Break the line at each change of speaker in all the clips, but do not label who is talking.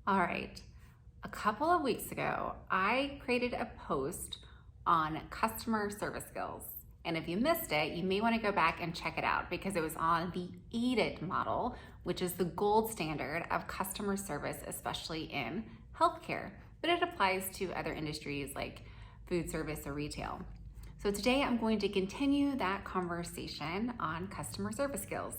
All right, a couple of weeks ago, I created a post on customer service skills. And if you missed it, you may want to go back and check it out because it was on the ADIT model, which is the gold standard of customer service, especially in healthcare. But it applies to other industries like food service or retail. So today I'm going to continue that conversation on customer service skills.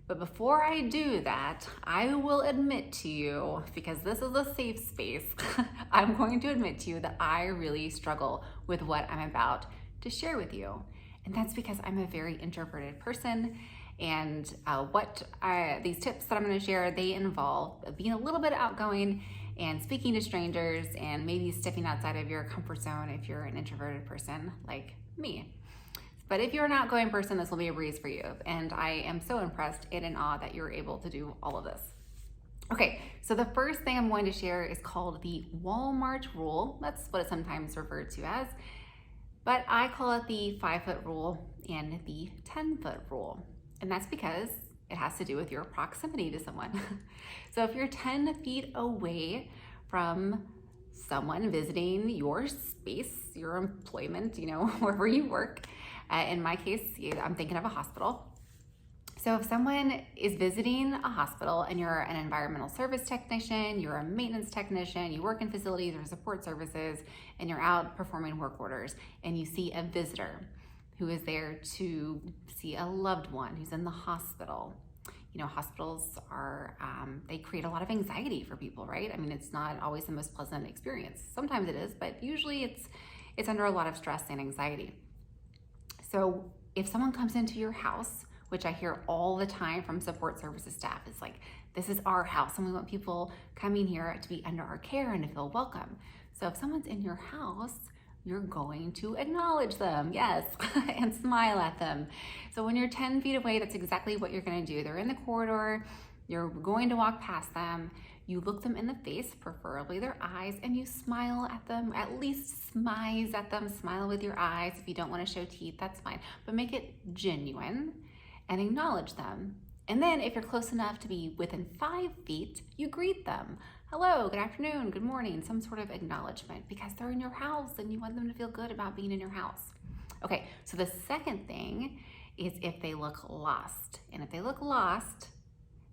But before I do that, I will admit to you, because this is a safe space, I'm going to admit to you that I really struggle with what I'm about to share with you. And that's because I'm a very introverted person. And these tips that I'm going to share, they involve being a little bit outgoing and speaking to strangers and maybe stepping outside of your comfort zone if you're an introverted person like me. But if you're an outgoing person, this will be a breeze for you. And I am so impressed and in awe that you're able to do all of this. Okay, so the first thing I'm going to share is called the Walmart rule. That's what it's sometimes referred to as. But I call it the 5-foot rule and the 10-foot rule. And that's because it has to do with your proximity to someone. So if you're 10 feet away from someone visiting your space, your employment, wherever you work, in my case, I'm thinking of a hospital. So if someone is visiting a hospital and you're an environmental service technician, you're a maintenance technician, you work in facilities or support services, and you're out performing work orders, and you see a visitor who is there to see a loved one who's in the hospital. Hospitals they create a lot of anxiety for people, right? I mean, it's not always the most pleasant experience. Sometimes it is, but usually it's under a lot of stress and anxiety. So if someone comes into your house, which I hear all the time from support services staff, it's like, this is our house and we want people coming here to be under our care and to feel welcome. So if someone's in your house, you're going to acknowledge them, yes, and smile at them. So when you're 10 feet away, that's exactly what you're gonna do. They're in the corridor, you're going to walk past them, you look them in the face, preferably their eyes, and you smile at them, at least smize at them, smile with your eyes. If you don't wanna show teeth, that's fine, but make it genuine and acknowledge them. And then if you're close enough to be within 5 feet, you greet them. Hello, good afternoon, good morning, some sort of acknowledgement because they're in your house and you want them to feel good about being in your house. Okay, so the second thing is if they look lost. And if they look lost,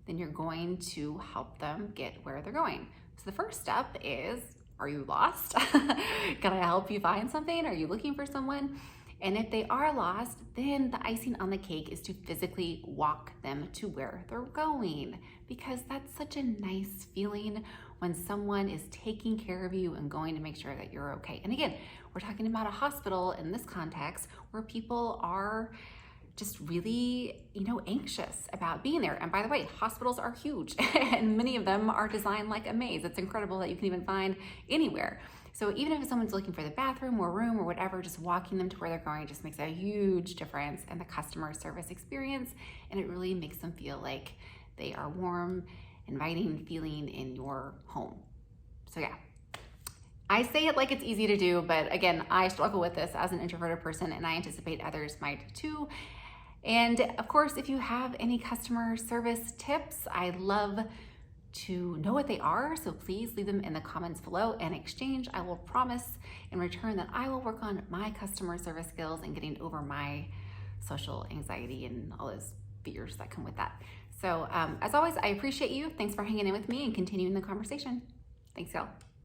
then you're going to help them get where they're going. So the first step is, are you lost? Can I help you find something? Are you looking for someone? And if they are lost, then the icing on the cake is to physically walk them to where they're going, because that's such a nice feeling when someone is taking care of you and going to make sure that you're okay. And again, we're talking about a hospital in this context where people are just really, anxious about being there. And by the way, hospitals are huge and many of them are designed like a maze. It's incredible that you can even find anywhere. So even if someone's looking for the bathroom or room or whatever, just walking them to where they're going just makes a huge difference in the customer service experience. And it really makes them feel like they are warm, inviting feeling in your home. So yeah, I say it like it's easy to do, but again, I struggle with this as an introverted person and I anticipate others might too. And of course, if you have any customer service tips, I'd love to know what they are, so please leave them in the comments below. In exchange, I will promise in return that I will work on my customer service skills and getting over my social anxiety and all those fears that come with that. So as always, I appreciate you. Thanks for hanging in with me and continuing the conversation. Thanks, y'all.